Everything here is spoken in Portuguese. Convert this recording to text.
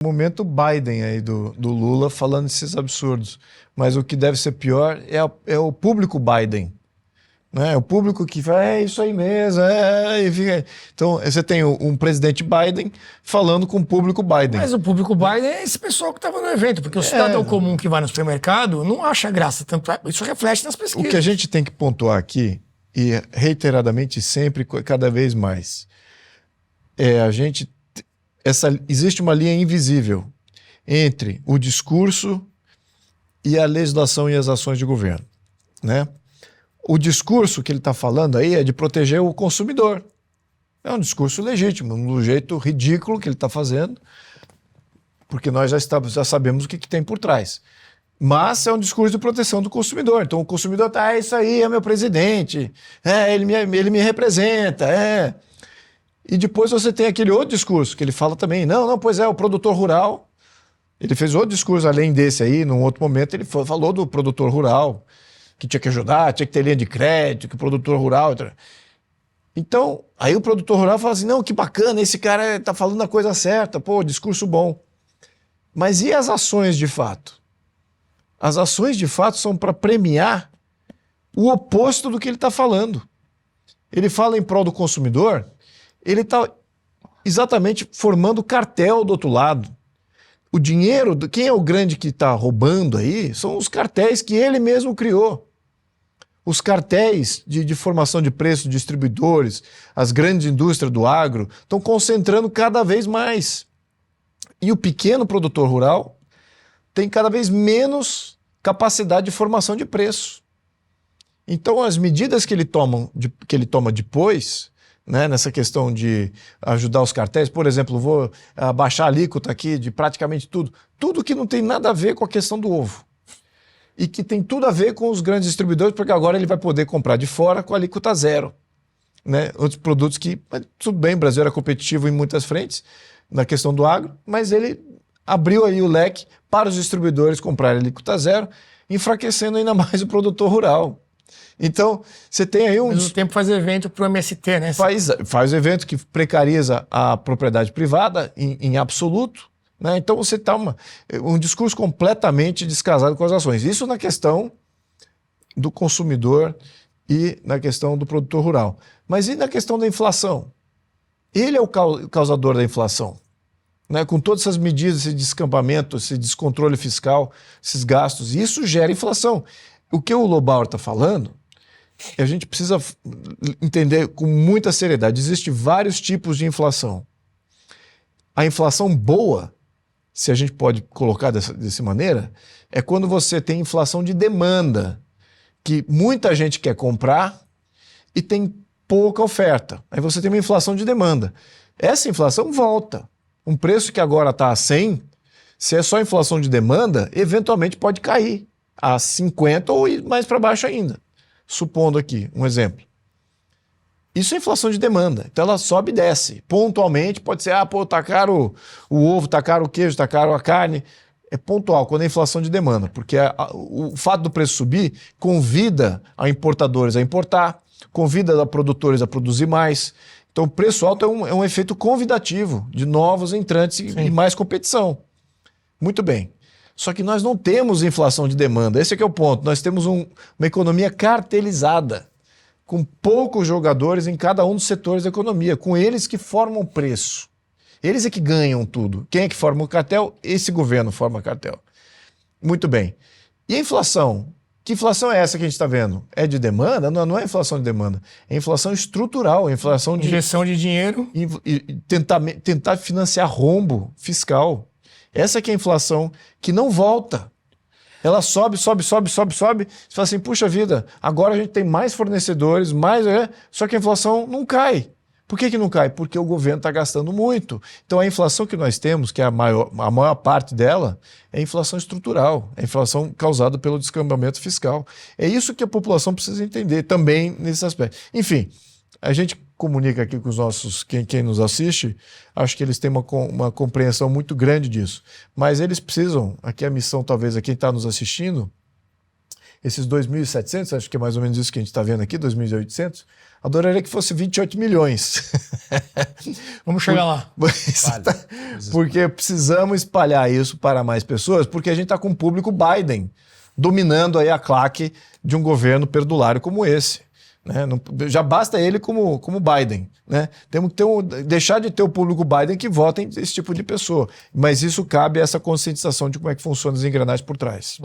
Momento Biden aí do Lula falando esses absurdos. Mas o que deve ser pior é o público Biden. Né? O público que fala, é isso aí mesmo, e fica... Então, você tem um presidente Biden falando com o público Biden. Mas o público Biden é esse pessoal que estava no evento, porque o cidadão comum que vai no supermercado não acha graça. Tanto isso reflete nas pesquisas. O que a gente tem que pontuar aqui, e reiteradamente sempre, cada vez mais, existe uma linha invisível entre o discurso e a legislação e as ações de governo, né? O discurso que ele está falando aí é de proteger o consumidor. É um discurso legítimo, um jeito ridículo que ele está fazendo, porque nós já sabemos o que tem por trás. Mas é um discurso de proteção do consumidor. Então o consumidor está, isso aí, é meu presidente, ele me representa, E depois você tem aquele outro discurso que ele fala também, pois é, o produtor rural. Ele fez outro discurso além desse aí, num outro momento ele falou do produtor rural, que tinha que ajudar, tinha que ter linha de crédito, que o produtor rural... Então, aí o produtor rural fala assim, não, que bacana, esse cara tá falando a coisa certa, pô, discurso bom. Mas e as ações de fato? As ações de fato são para premiar o oposto do que ele está falando. Ele fala em prol do consumidor, ele está exatamente formando cartel do outro lado. O dinheiro, quem é o grande que está roubando aí, são os cartéis que ele mesmo criou. Os cartéis de formação de preços, distribuidores, as grandes indústrias do agro, estão concentrando cada vez mais. E o pequeno produtor rural tem cada vez menos capacidade de formação de preço. Então as medidas que ele toma depois, né, nessa questão de ajudar os cartéis, por exemplo, vou baixar a alíquota aqui de praticamente tudo que não tem nada a ver com a questão do ovo. E que tem tudo a ver com os grandes distribuidores, porque agora ele vai poder comprar de fora com alíquota zero. Né? Outros produtos que, tudo bem, o Brasil era competitivo em muitas frentes, na questão do agro, mas ele abriu aí o leque para os distribuidores comprarem alíquota zero, enfraquecendo ainda mais o produtor rural. Então, você tem aí Ao mesmo tempo faz evento para o MST, né? Faz evento que precariza a propriedade privada em absoluto. Né? Então você está um discurso completamente descasado com as ações. Isso na questão do consumidor e na questão do produtor rural. Mas e na questão da inflação? Ele é o causador da inflação. Né? Com todas essas medidas, esse descampamento, esse descontrole fiscal, esses gastos, isso gera inflação. O que o Lobauer está falando, a gente precisa entender com muita seriedade. Existem vários tipos de inflação. A inflação boa, se a gente pode colocar dessa maneira, é quando você tem inflação de demanda, que muita gente quer comprar e tem pouca oferta. Aí você tem uma inflação de demanda. Essa inflação volta. Um preço que agora está a 100, se é só inflação de demanda, eventualmente pode cair a 50 ou ir mais para baixo ainda. Supondo aqui, um exemplo. Isso é inflação de demanda. Então ela sobe e desce. Pontualmente pode ser, tá caro o ovo, tá caro o queijo, tá caro a carne. É pontual, quando é inflação de demanda. Porque o fato do preço subir convida a importadores a importar, convida a produtores a produzir mais. Então o preço alto é um efeito convidativo de novos entrantes e mais competição. Muito bem. Só que nós não temos inflação de demanda. Esse é que é o ponto. Nós temos uma economia cartelizada, com poucos jogadores em cada um dos setores da economia, com eles que formam preço. Eles é que ganham tudo. Quem é que forma o cartel? Esse governo forma cartel. Muito bem. E a inflação? Que inflação é essa que a gente está vendo? É de demanda? Não é inflação de demanda. É inflação estrutural, inflação de... Injeção de dinheiro. E tentar financiar rombo fiscal. Essa que é a inflação que não volta. Ela sobe. Você fala assim, puxa vida, agora a gente tem mais fornecedores, só que a inflação não cai. Por que não cai? Porque o governo está gastando muito. Então a inflação que nós temos, que é a maior parte dela, é inflação estrutural, é inflação causada pelo descambamento fiscal. É isso que a população precisa entender também nesse aspecto. Enfim, a gente comunica aqui com os nossos, quem nos assiste, acho que eles têm uma compreensão muito grande disso. Mas eles precisam, aqui a missão talvez a quem está nos assistindo, esses 2.700, acho que é mais ou menos isso que a gente está vendo aqui, 2.800, adoraria que fosse 28 milhões. Vamos chegar lá. Porque precisamos espalhar isso para mais pessoas, porque a gente está com o público Biden dominando aí a claque de um governo perdulário como esse. Né? Já basta ele como Biden. Né? Temos que deixar de ter o público Biden que vota em esse tipo de pessoa. Mas isso cabe a essa conscientização de como é que funcionam as engrenagens por trás.